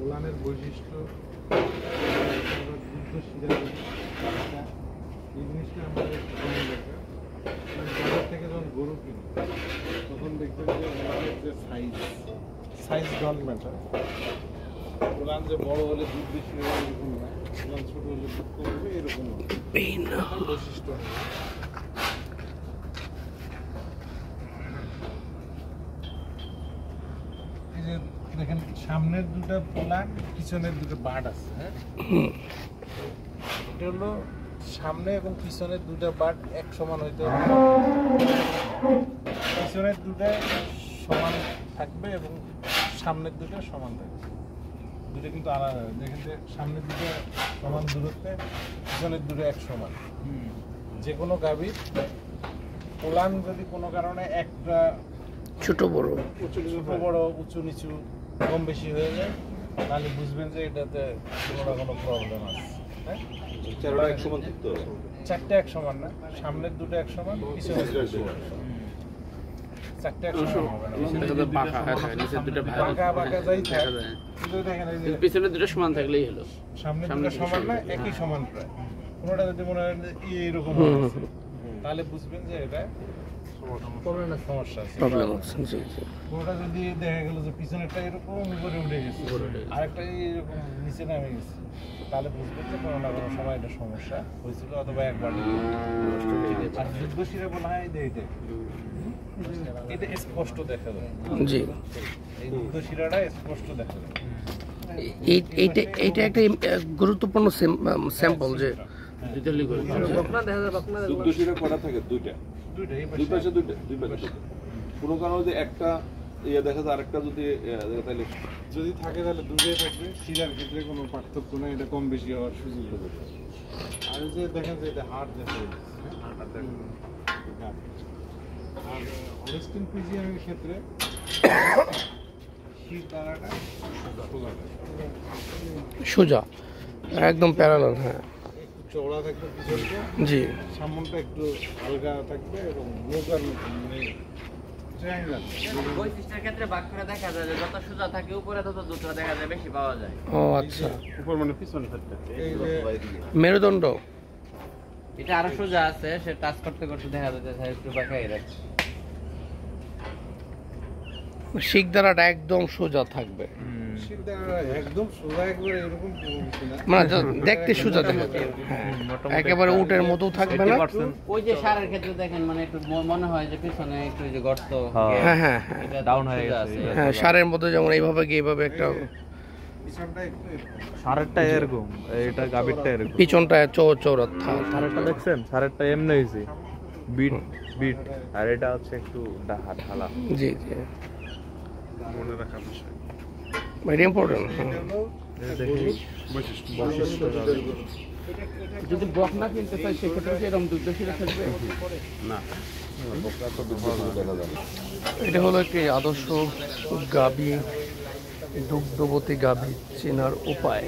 ওলানের বৈশিষ্ট্য এই জিনিসটা আমাদের বাজার থেকে যখন গরু কিনি তখন দেখবেন যে ওলানের যে সাইজ ডন ম্যাটার। ওলান যে বড় হলে দুধ বেশি হবে এরকম না, ওলান ছোট হলে দুধ কম হবে এরকম বৈশিষ্ট্য। এই যে দেখেন সামনের দুটো ওলান পিছনের দুটো বাট আছে, হ্যাঁ এটা হলো সামনে এবং পিছনের দুটো বাট এক সমান হইতে হবে, পিছনের দুটো সমান থাকবে এবং সামনের দুটো সমান থাকবে, দুটো কিন্তু আলাদা। দেখেন যে সামনের দুটো সমান দূরত্বে, পিছনের দুটো এক সমান। যে কোনো গাভীর ওলান যদি কোনো কারণে একটা ছোট বড় উঁচু নিচু কম বেশি হয়ে যায় তাহলে বুঝবেন যে এটাতে কোনো প্রবলেম আছে। হ্যাঁ, চারটে এক সমান না, সামনের দুটো এক সমান, পিছনের চারটে এক সমান হবে না, পিছনের দুটো সমান থাকলেই হলো। সামনের দুটো সমান না, একই সমান প্রায়। কোনোটা যদি মনে হয় এরকম তাহলে বুঝবেন যে এটা সমস্যা আছে। কোনোটা যদি দেখা গেল যে পিছনেরটা এরকম উপরে উঠে গেছে আরেকটা এরকম নিচে নামে গেছে তাহলে বুঝবেন যে কোনো না কোনো সময় এটা সমস্যা হয়েছিল অথবা একবার। আর দুর্দশীরা বলা হয় এটা স্পষ্ট দেখা যায়, জি এই দুর্দশীরাটা স্পষ্ট দেখা যায়। এইটা একটা গুরুত্বপূর্ণ স্যাম্পল যে কোনো কারণে যে একটা ইয়ে দেখা যায় আরেকটা যদি থাকে তাহলে দুটোই থাকবে, শিরার ক্ষেত্রে কোনো পার্থক্য নেই, এটা কম বেশি হওয়ার সুযোগ হবে। আর যে দেখেন যে এটা হাড় দেখা যাচ্ছে, আর হলস্টিন ফ্রিজিয়ানের ক্ষেত্রে শির দানাটা সোজা একদম প্যারালাল, হ্যাঁ চওড়া থাকবে পিছনটা, জি সামনটা একটু হালকা থাকবে এবং নৌকার বৈশিষ্ট্যের ক্ষেত্রে ভাগ করে দেখা যায় যে যত সোজা থাকে উপরে তত দ্রুত দেখা যায়, বেশি পাওয়া যায়। ও আচ্ছা, উপর মানে পিছন থাকবে মেরুদণ্ড এটা আরো সোজা আছে, সে টাচ করতে করতে দেখা যাচ্ছে একটু বাঁকাই রাখছে। শিক দ্বারাটা একদম সোজা থাকবে, একদম সোজা একবারে এরকম মানে দেখতে সোজা দেখা যায়, একেবারে উটের মতো থাকবে না। ওই যে সারের ক্ষেত্রে দেখেন মানে একটু মনে হয় যে পিছনে একটু যে গর্ত, হ্যাঁ হ্যাঁ এটা ডাউন হয়ে গেছে। হ্যাঁ সারের মধ্যে যেমন এইভাবে গিয়ে এইভাবে একটা সারেরটা এরকম, এটা গাবিরটা এরকম, পিছনটা চৌড়া। সারেরটা দেখছেন, সারেরটা এমনি হয়েছে বিট বিট, আর এটা হচ্ছে একটু ঢালা। জি জি, মনে রাখার বিষয়, ভেরি ইম্পর্টেন্ট। যদি বকনা কিনতে চাই সেক্ষেত্রে এরকম দুর্দশীরা থাকবে না, এটা হলো একটি আদর্শ গাভী, দুগ্ধবতী গাভী চেনার উপায়।